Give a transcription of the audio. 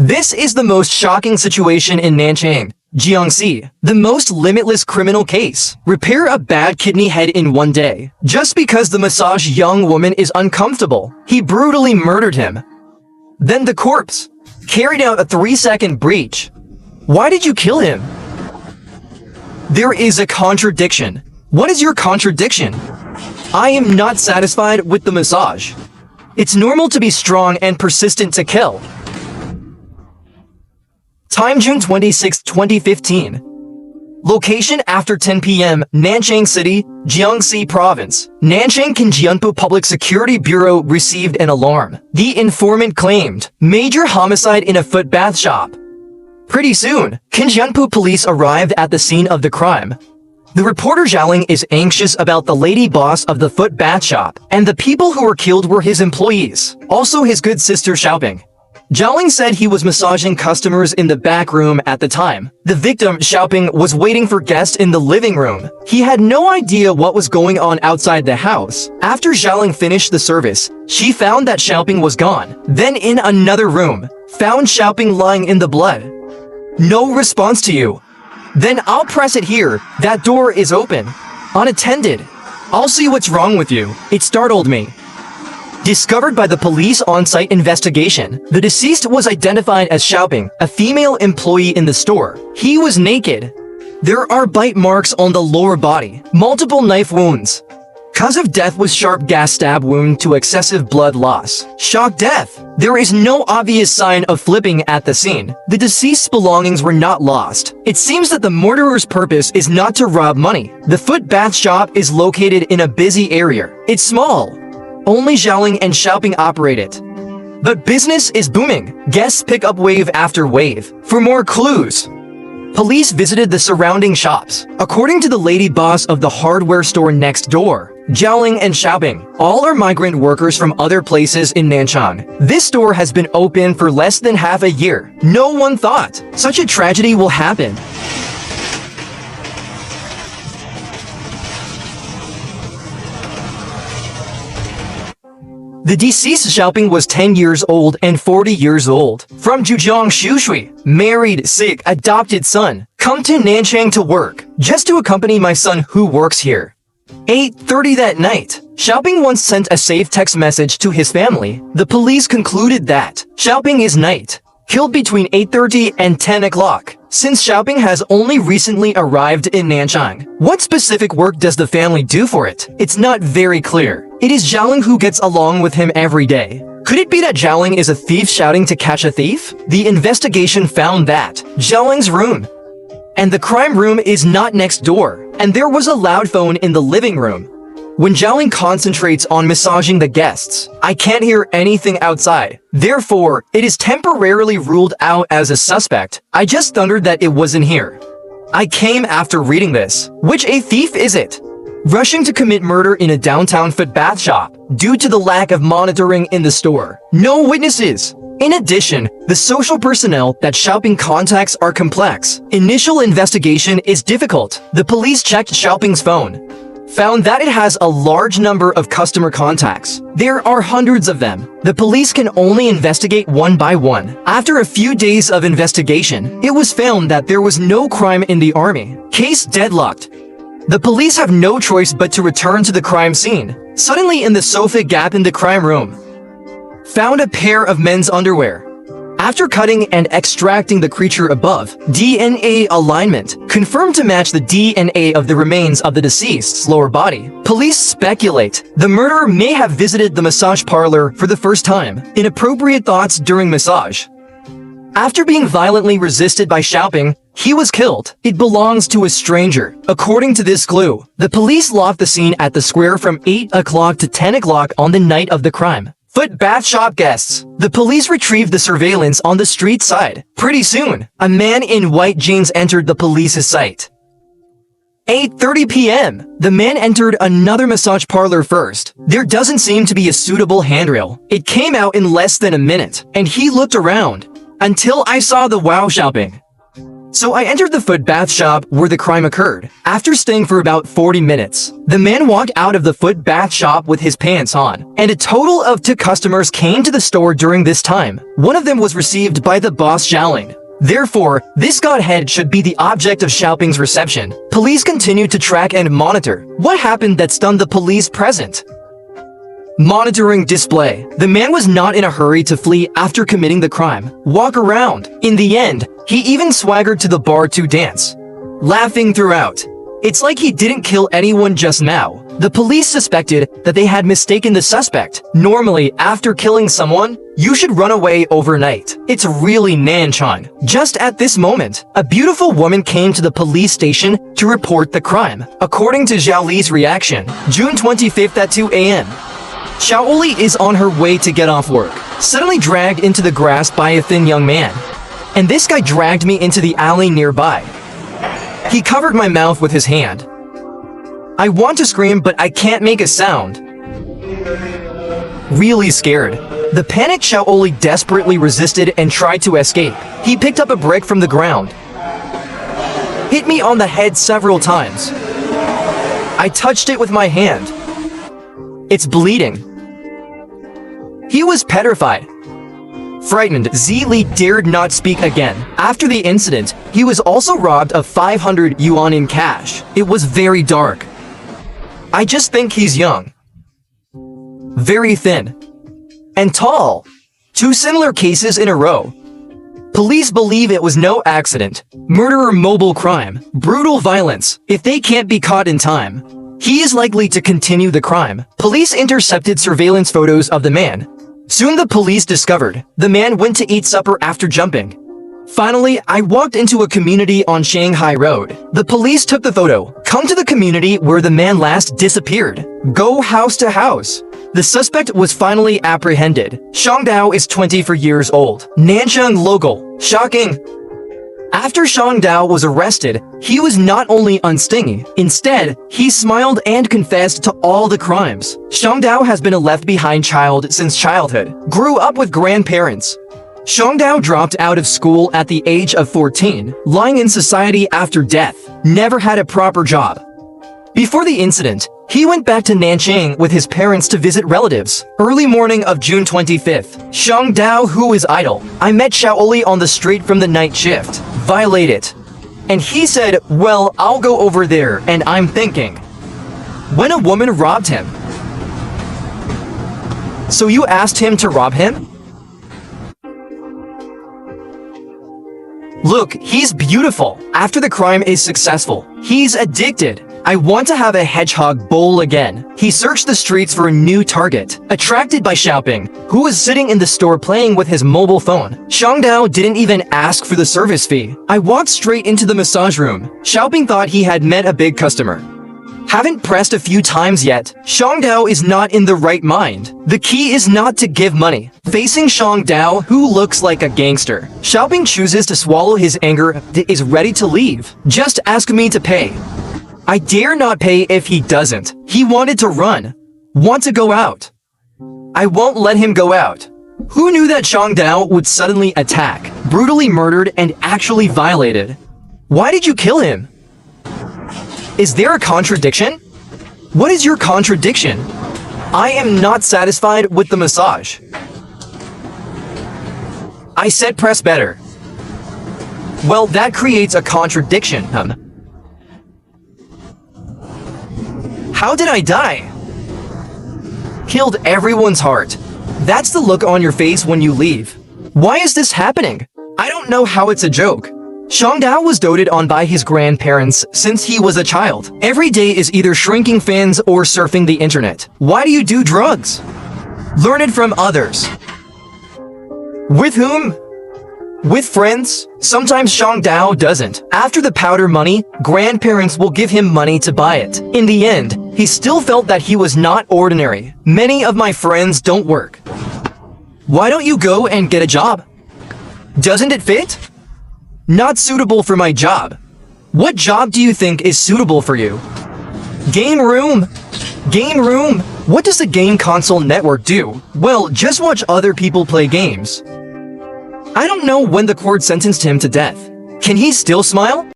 This is the most shocking situation in Nanchang, Jiangxi, the most limitless criminal case. Repair a bad kidney head in one day. Just because the massage young woman is uncomfortable, he brutally murdered him. Then the corpse carried out a 3-second breach. Why did you kill him? There is a contradiction. What is your contradiction? I am not satisfied with the massage. It's normal to be strong and persistent to kill. Time June 26, 2015. Location after 10 p.m. Nanchang City, Jiangxi Province. Nanchang Jiangxi Public Security Bureau received an alarm. The informant claimed major homicide in a foot bath shop. Pretty soon, Jiangxi police arrived at the scene of the crime. The reporter Zhaoling is anxious about the lady boss of the foot bath shop, and the people who were killed were his employees, also his good sister Xiaoping. Zhaoling said he was massaging customers in the back room at the time. The victim, Xiaoping, was waiting for guests in the living room. He had no idea what was going on outside the house. After Zhaoling finished the service, she found that Xiaoping was gone. Then in another room, found Xiaoping lying in the blood. No response to you. Then I'll press it here. That door is open. Unattended. I'll see what's wrong with you. It startled me. Discovered by the police on-site investigation, the deceased was identified as Xiaoping, a female employee in the store. He was naked. There are bite marks on the lower body, multiple knife wounds. Cause of death was sharp gas stab wound to excessive blood loss. Shock death. There is no obvious sign of flipping at the scene. The deceased's belongings were not lost. It seems that the murderer's purpose is not to rob money. The foot bath shop is located in a busy area. It's small. Only Zhaoling and Xiaoping operate it. But business is booming. Guests pick up wave after wave. For more clues, police visited the surrounding shops. According to the lady boss of the hardware store next door, Zhaoling and Xiaoping, all are migrant workers from other places in Nanchang. This store has been open for less than half a year. No one thought such a tragedy will happen. The deceased Xiaoping was 10 years old and 40 years old. From Jiangxi, married, sick, adopted son. Come to Nanchang to work, just to accompany my son who works here. 8:30 that night, Xiaoping once sent a safe text message to his family. The police concluded that Xiaoping is night, killed between 8:30 and 10 o'clock. Since Xiaoping has only recently arrived in Nanchang, what specific work does the family do for it? It's not very clear. It is Zhaoling who gets along with him every day. Could it be that Zhaoling is a thief shouting to catch a thief? The investigation found that Zhaoling's room and the crime room is not next door, and there was a loud phone in the living room. When Zhaoling concentrates on massaging the guests, I can't hear anything outside. Therefore, it is temporarily ruled out as a suspect. I just thundered that it wasn't here. I came after reading this. Which a thief is it? Rushing to commit murder in a downtown foot bath shop due to the lack of monitoring in the store. No witnesses. In addition, the social personnel that Xiaoping contacts are complex. Initial investigation is difficult. The police checked Xiaoping's phone, found that it has a large number of customer contacts. There are hundreds of them. The police can only investigate one by one. After a few days of investigation, it was found that there was no crime in the army. Case deadlocked. The police have no choice but to return to the crime scene. Suddenly in the sofa gap in the crime room, found a pair of men's underwear. After cutting and extracting the creature above, DNA alignment confirmed to match the DNA of the remains of the deceased's lower body. Police speculate the murderer may have visited the massage parlor for the first time. Inappropriate thoughts during massage. After being violently resisted by Xiaoping, he was killed. It belongs to a stranger. According to this clue, the police locked the scene at the square from 8 o'clock to 10 o'clock on the night of the crime. Foot bath shop guests. The police retrieved the surveillance on the street side. Pretty soon, a man in white jeans entered the police's sight. 8:30 p.m. The man entered another massage parlor first. There doesn't seem to be a suitable handrail. It came out in less than a minute, and he looked around. Until I saw the wow Xiaoping. So I entered the foot bath shop where the crime occurred. After staying for about 40 minutes, the man walked out of the foot bath shop with his pants on, and a total of 2 customers came to the store during this time. One of them was received by the boss Xiaoling. Therefore, this godhead should be the object of Xiaoping's reception. Police continued to track and monitor. What happened that stunned the police present? Monitoring display. The man was not in a hurry to flee after committing the crime. Walk around. In the end, he even swaggered to the bar to dance, laughing throughout. It's like he didn't kill anyone just now. The police suspected that they had mistaken the suspect. Normally, after killing someone, you should run away overnight. It's really Nanchang. Just at this moment, a beautiful woman came to the police station to report the crime. According to Zhao Li's reaction, June 25th at 2 a.m., Xiaoli is on her way to get off work, suddenly dragged into the grass by a thin young man. And this guy dragged me into the alley nearby. He covered my mouth with his hand. I want to scream, but I can't make a sound. Really scared. The panicked Xiaoli desperately resisted and tried to escape. He picked up a brick from the ground, hit me on the head several times. I touched it with my hand. It's bleeding. He was petrified. Frightened, Li dared not speak again. After the incident, he was also robbed of 500 yuan in cash. It was very dark. I just think he's young, very thin, and tall. 2 similar cases in a row. Police believe it was no accident. Murderer, mobile crime, brutal violence. If they can't be caught in time, he is likely to continue the crime. Police intercepted surveillance photos of the man. Soon the police discovered the man went to eat supper after jumping. Finally, I walked into a community on Shanghai Road. The police took the photo. Come to the community where the man last disappeared. Go house to house. The suspect was finally apprehended. Shang Dao is 24 years old. Nanchang local. Shocking. After Shang Dao was arrested, he was not only unstingy, instead, he smiled and confessed to all the crimes. Shang Dao has been a left-behind child since childhood, grew up with grandparents. Shang Dao dropped out of school at the age of 14, lying in society after death, never had a proper job. Before the incident, he went back to Nanchang with his parents to visit relatives. Early morning of June 25th, Shang Dao, who is idle, I met Xiaoli on the street from the night shift. Violate it. And he said, well, I'll go over there, and I'm thinking, when a woman robbed him. So you asked him to rob him? Look, he's beautiful. After the crime is successful, he's addicted. I want to have a hedgehog bowl again. He searched the streets for a new target, attracted by Xiaoping, who was sitting in the store playing with his mobile phone. Shang Dao didn't even ask for the service fee. I walked straight into the massage room. Xiaoping thought he had met a big customer. Haven't pressed a few times yet. Shang Dao is not in the right mind. The key is not to give money. Facing Shang Dao, who looks like a gangster, Xiaoping chooses to swallow his anger, is ready to leave. Just ask me to pay. I dare not pay if he doesn't. He wanted to run. Want to go out. I won't let him go out. Who knew that Shang Dao would suddenly attack, brutally murdered, and actually violated? Why did you kill him? Is there a contradiction? What is your contradiction? I am not satisfied with the massage. I said press better. Well, that creates a contradiction. How did I die? Killed everyone's heart. That's the look on your face when you leave. Why is this happening? I don't know how it's a joke. Shang Dao was doted on by his grandparents since he was a child. Every day is either shrinking fans or surfing the internet. Why do you do drugs? Learn it from others. With whom? With friends? Sometimes Shang Dao doesn't. After the powder money, grandparents will give him money to buy it. In the end, he still felt that he was not ordinary. Many of my friends don't work. Why don't you go and get a job? Doesn't it fit? Not suitable for my job. What job do you think is suitable for you? Game room. Game room. What does the game console network do? Well, just watch other people play games. I don't know when the court sentenced him to death. Can he still smile?